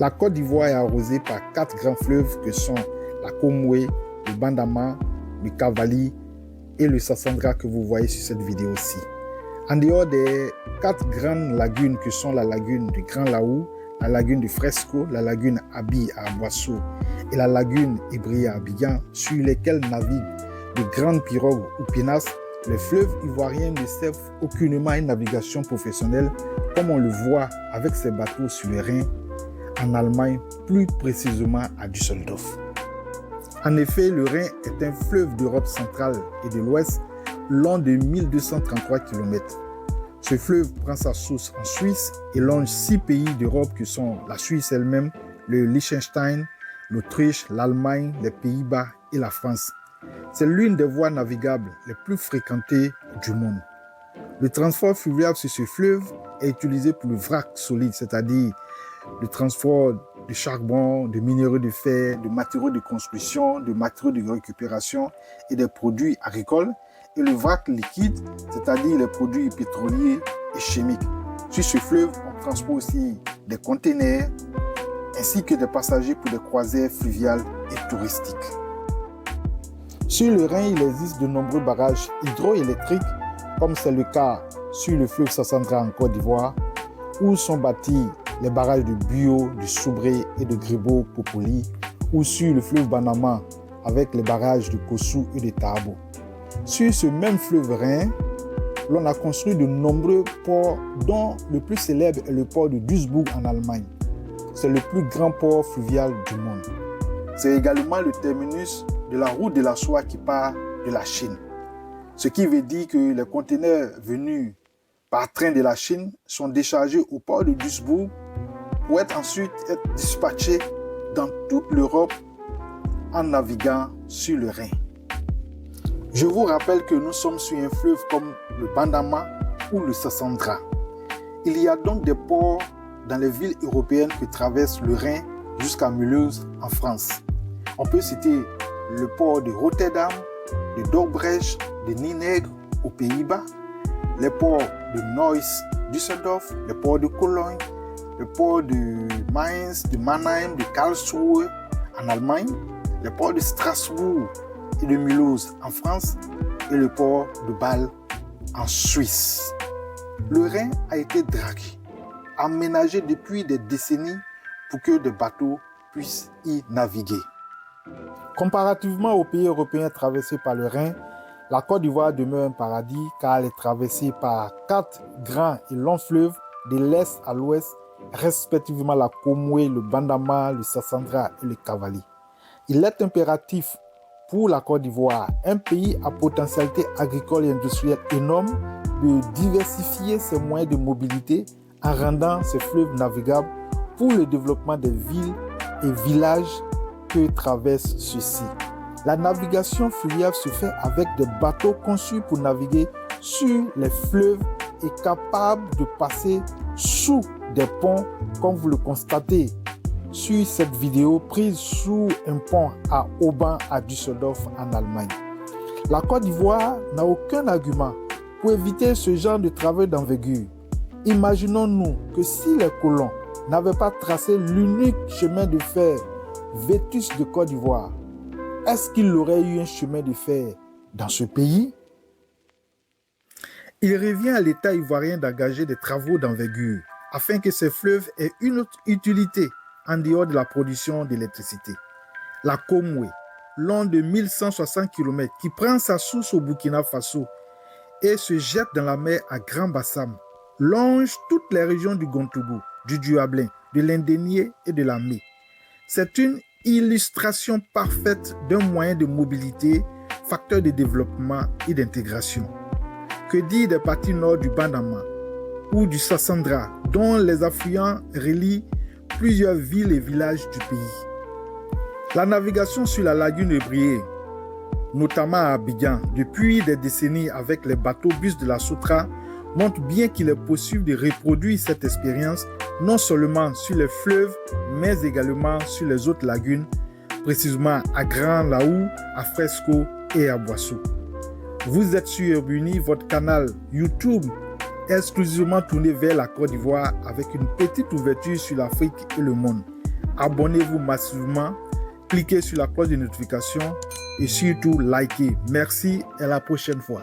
La Côte d'Ivoire est arrosée par 4 grands fleuves que sont la Komwe, le Bandama, le Cavali et le Sassandra que vous voyez sur cette vidéo-ci. En dehors des 4 grandes lagunes que sont la lagune du Grand Laou, la lagune du Fresco, la lagune Abi à Boissou et la lagune Ibria à Abidjan, sur lesquelles naviguent de grandes pirogues ou pinasses, les fleuves ivoiriens ne servent aucunement à une navigation professionnelle comme on le voit avec ces bateaux sur le Rhin en Allemagne, plus précisément à Düsseldorf. En effet, le Rhin est un fleuve d'Europe centrale et de l'Ouest long de 1233 km. Ce fleuve prend sa source en Suisse et longe 6 pays d'Europe que sont la Suisse elle-même, le Liechtenstein, l'Autriche, l'Allemagne, les Pays-Bas et la France. C'est l'une des voies navigables les plus fréquentées du monde. Le transport fluvial sur ce fleuve est utilisé pour le vrac solide, c'est-à-dire le transport de charbon, de minéraux de fer, de matériaux de construction, de matériaux de récupération et des produits agricoles, et le vrac liquide, c'est-à-dire les produits pétroliers et chimiques. Sur ce fleuve, on transporte aussi des conteneurs ainsi que des passagers pour des croisières fluviales et touristiques. Sur le Rhin, il existe de nombreux barrages hydroélectriques, comme c'est le cas sur le fleuve Sassandra en Côte d'Ivoire, où sont bâtis les barrages de Buyo, de Soubré et de Gribo-Popoli, ou sur le fleuve Banama avec les barrages de Kossou et de Tabo. Sur ce même fleuve Rhin, l'on a construit de nombreux ports, dont le plus célèbre est le port de Duisbourg en Allemagne. C'est le plus grand port fluvial du monde. C'est également le terminus de la route de la soie qui part de la Chine. Ce qui veut dire que les conteneurs venus par train de la Chine sont déchargés au port de Duisbourg pour ensuite être dispatchés dans toute l'Europe en naviguant sur le Rhin. Je vous rappelle que nous sommes sur un fleuve comme le Bandama ou le Sassandra. Il y a donc des ports dans les villes européennes qui traversent le Rhin jusqu'à Mulhouse en France. On peut citer le port de Rotterdam, de Dordrecht, de Nijmegen aux Pays-Bas, les ports de Neuss, Düsseldorf, les ports de Cologne, le port de Mainz, de Mannheim, de Karlsruhe en Allemagne, le port de Strasbourg et de Mulhouse en France et le port de Bâle en Suisse. Le Rhin a été dragué, aménagé depuis des décennies pour que des bateaux puissent y naviguer. Comparativement aux pays européens traversés par le Rhin, la Côte d'Ivoire demeure un paradis car elle est traversée par 4 grands et longs fleuves de l'est à l'ouest, respectivement la Komwe, le Bandama, le Sassandra et le Cavali. Il est impératif pour la Côte d'Ivoire, un pays à potentialité agricole et industrielle énorme, de diversifier ses moyens de mobilité en rendant ces fleuves navigables pour le développement des villes et villages que traversent ceux-ci. La navigation fluviale se fait avec des bateaux conçus pour naviguer sur les fleuves et capables de passer sous des ponts, comme vous le constatez sur cette vidéo prise sous un pont à Auban à Düsseldorf en Allemagne. La Côte d'Ivoire n'a aucun argument pour éviter ce genre de travaux d'envergure. Imaginons-nous que si les colons n'avaient pas tracé l'unique chemin de fer Vétus de Côte d'Ivoire, est-ce qu'il aurait eu un chemin de fer dans ce pays? Il revient à l'État ivoirien d'engager des travaux d'envergure afin que ces fleuves aient une autre utilité en dehors de la production d'électricité. La Komwe, long de 1160 km, qui prend sa source au Burkina Faso et se jette dans la mer à Grand Bassam, longe toutes les régions du Gontougou, du Duablin, de l'Indénié et de la Mé. C'est une illustration parfaite d'un moyen de mobilité, facteur de développement et d'intégration. Que dire des parties nord du Bandama ou du Sassandra, dont les affluents relient plusieurs villes et villages du pays. La navigation sur la lagune de Brié, notamment à Abidjan, depuis des décennies avec les bateaux bus de la Soutra, montre bien qu'il est possible de reproduire cette expérience non seulement sur les fleuves, mais également sur les autres lagunes, précisément à Grand Laou, à Fresco et à Boissou. Vous êtes sur Urbuni, votre canal YouTube exclusivement tourné vers la Côte d'Ivoire avec une petite ouverture sur l'Afrique et le monde. abonnez-vous massivement, cliquez sur la cloche de notification et surtout likez. Merci et à la prochaine fois.